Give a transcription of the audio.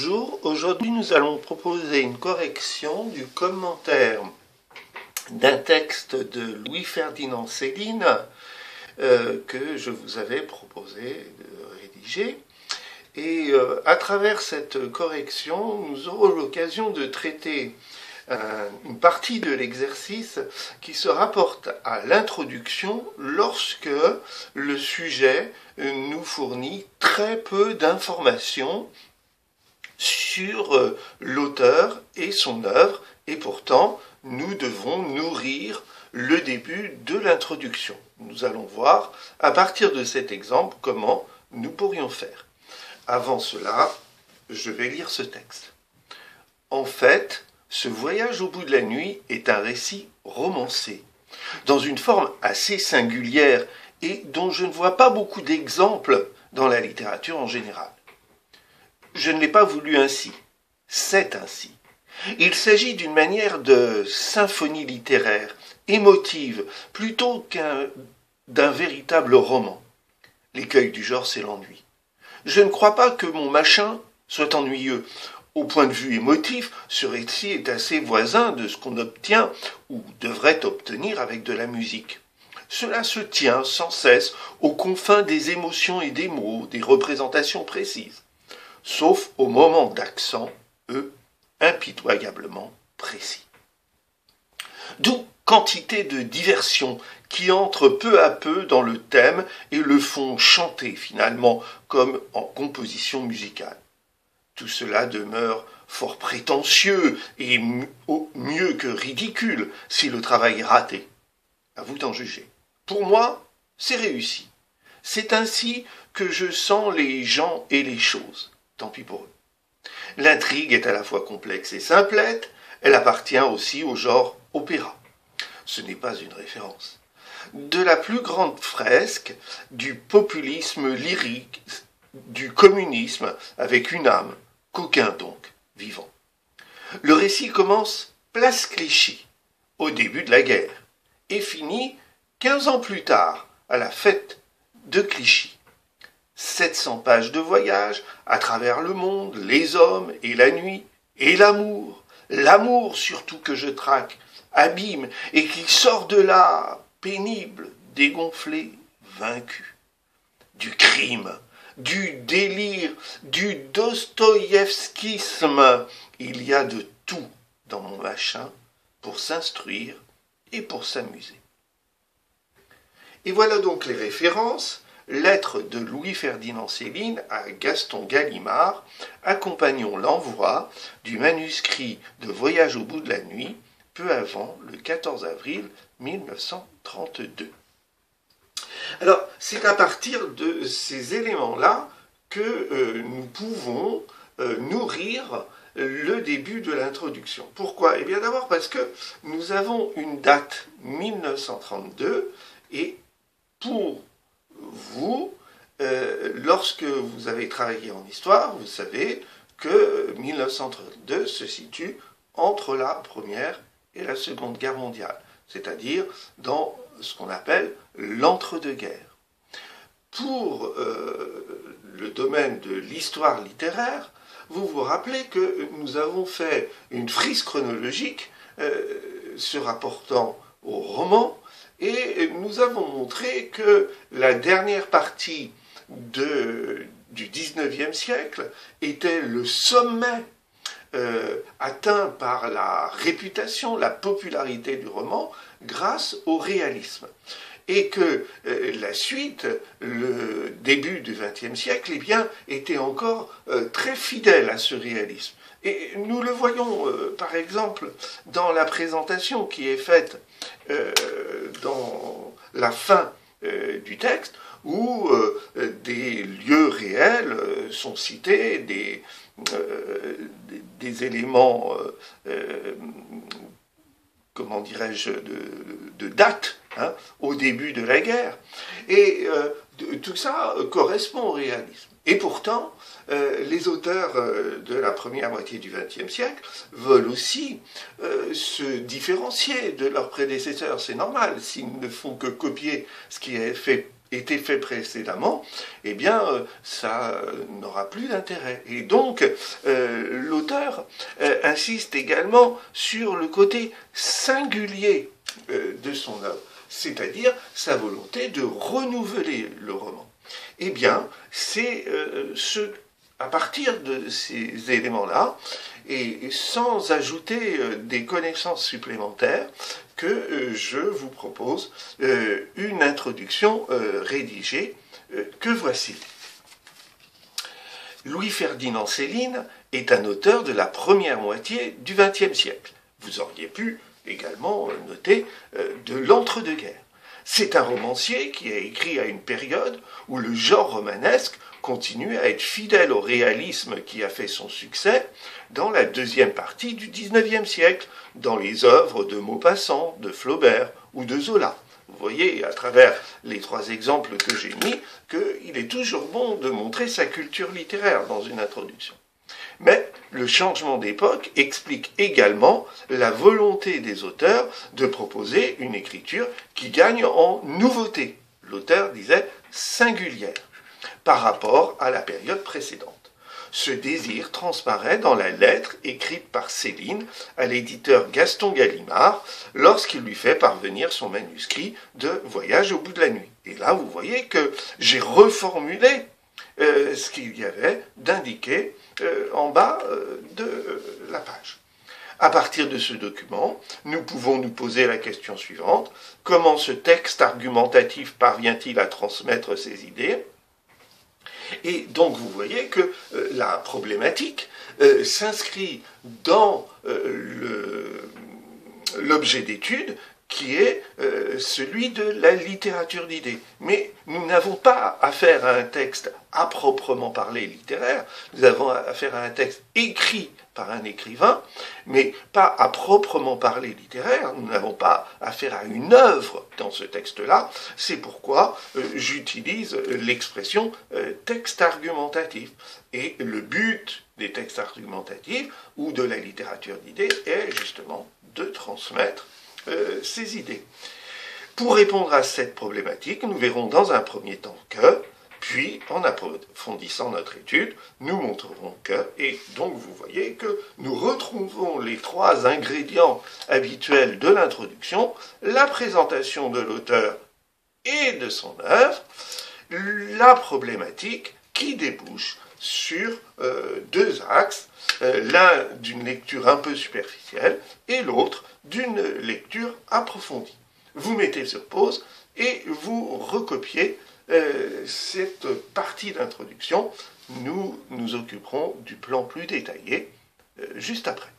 Bonjour, aujourd'hui nous allons proposer une correction du commentaire d'un texte de Louis-Ferdinand Céline que je vous avais proposé de rédiger. Et à travers cette correction, nous aurons l'occasion de traiter une partie de l'exercice qui se rapporte à l'introduction lorsque le sujet nous fournit très peu d'informations sur l'auteur et son œuvre, et pourtant nous devons nourrir le début de l'introduction. Nous allons voir à partir de cet exemple comment nous pourrions faire. Avant cela, je vais lire ce texte. En fait, ce voyage au bout de la nuit est un récit romancé, dans une forme assez singulière et dont je ne vois pas beaucoup d'exemples dans la littérature en général. Je ne l'ai pas voulu ainsi, c'est ainsi. Il s'agit d'une manière de symphonie littéraire, émotive, plutôt d'un véritable roman. L'écueil du genre, c'est l'ennui. Je ne crois pas que mon machin soit ennuyeux. Au point de vue émotif, ce récit est assez voisin de ce qu'on obtient ou devrait obtenir avec de la musique. Cela se tient sans cesse aux confins des émotions et des mots, des représentations précises. Sauf au moment d'accent, eux, impitoyablement précis. D'où quantité de diversions qui entrent peu à peu dans le thème et le font chanter finalement comme en composition musicale. Tout cela demeure fort prétentieux et mieux que ridicule si le travail est raté. À vous d'en juger. Pour moi, c'est réussi. C'est ainsi que je sens les gens et les choses. Tant pis pour eux. L'intrigue est à la fois complexe et simplette, elle appartient aussi au genre opéra. Ce n'est pas une référence. De la plus grande fresque, du populisme lyrique, du communisme avec une âme, qu'aucun donc vivant. Le récit commence place Clichy, au début de la guerre, et finit 15 ans plus tard, à la fête de Clichy. 700 pages de voyage à travers le monde, les hommes et la nuit, et l'amour surtout que je traque, abîme, et qui sort de là, pénible, dégonflé, vaincu. Du crime, du délire, du dostoïevskisme, il y a de tout dans mon machin pour s'instruire et pour s'amuser. Et voilà donc les références. Lettre de Louis-Ferdinand Céline à Gaston Gallimard, accompagnons l'envoi du manuscrit de Voyage au bout de la nuit, peu avant le 14 avril 1932. Alors, c'est à partir de ces éléments-là que nous pouvons nourrir le début de l'introduction. Pourquoi ? Eh bien d'abord parce que nous avons une date 1932 et pour vous, lorsque vous avez travaillé en histoire, vous savez que 1932 se situe entre la Première et la Seconde Guerre mondiale, c'est-à-dire dans ce qu'on appelle l'entre-deux-guerres. Pour le domaine de l'histoire littéraire, vous vous rappelez que nous avons fait une frise chronologique se rapportant au roman, et nous avons montré que la dernière partie du XIXe siècle était le sommet atteint par la réputation, la popularité du roman grâce au réalisme. Et que la suite, le début du XXe siècle, eh bien, était encore très fidèle à ce réalisme. Et nous le voyons, par exemple, dans la présentation qui est faite dans la fin du texte, où des lieux réels sont cités, des éléments, comment dirais-je, de date, hein, au début de la guerre. Et tout ça correspond au réalisme. Et pourtant, les auteurs de la première moitié du XXe siècle veulent aussi se différencier de leurs prédécesseurs. C'est normal, s'ils ne font que copier ce qui a été fait précédemment, eh bien, ça n'aura plus d'intérêt. Et donc, insiste également sur le côté singulier de son œuvre, c'est-à-dire sa volonté de renouveler le roman. Eh bien, c'est à partir de ces éléments-là, et sans ajouter des connaissances supplémentaires, que je vous propose une introduction rédigée que voici. Louis-Ferdinand Céline est un auteur de la première moitié du XXe siècle. Vous auriez pu également noter de l'entre-deux-guerres. C'est un romancier qui a écrit à une période où le genre romanesque continue à être fidèle au réalisme qui a fait son succès dans la deuxième partie du XIXe siècle, dans les œuvres de Maupassant, de Flaubert ou de Zola. Vous voyez, à travers les trois exemples que j'ai mis, qu'il est toujours bon de montrer sa culture littéraire dans une introduction. Mais le changement d'époque explique également la volonté des auteurs de proposer une écriture qui gagne en nouveauté. L'auteur disait singulière par rapport à la période précédente. Ce désir transparaît dans la lettre écrite par Céline à l'éditeur Gaston Gallimard lorsqu'il lui fait parvenir son manuscrit de Voyage au bout de la nuit. Et là, vous voyez que j'ai reformulé ce qu'il y avait d'indiqué en bas de la page. À partir de ce document, nous pouvons nous poser la question suivante. Comment ce texte argumentatif parvient-il à transmettre ses idées ? Et donc vous voyez que la problématique s'inscrit dans l'objet d'étude qui est celui de la littérature d'idées. Mais nous n'avons pas affaire à un texte à proprement parler littéraire, nous avons affaire à un texte écrit par un écrivain, mais pas à proprement parler littéraire, nous n'avons pas affaire à une œuvre dans ce texte-là, c'est pourquoi j'utilise l'expression texte argumentatif. Et le but des textes argumentatifs ou de la littérature d'idées est justement de transmettre ces idées. Pour répondre à cette problématique, nous verrons dans un premier temps que, puis en approfondissant notre étude, nous montrerons que, et donc vous voyez que nous retrouvons les trois ingrédients habituels de l'introduction, la présentation de l'auteur et de son œuvre, la problématique qui débouche sur deux axes, l'un d'une lecture un peu superficielle et l'autre d'une lecture approfondie. Vous mettez sur pause et vous recopiez cette partie d'introduction. Nous nous occuperons du plan plus détaillé juste après.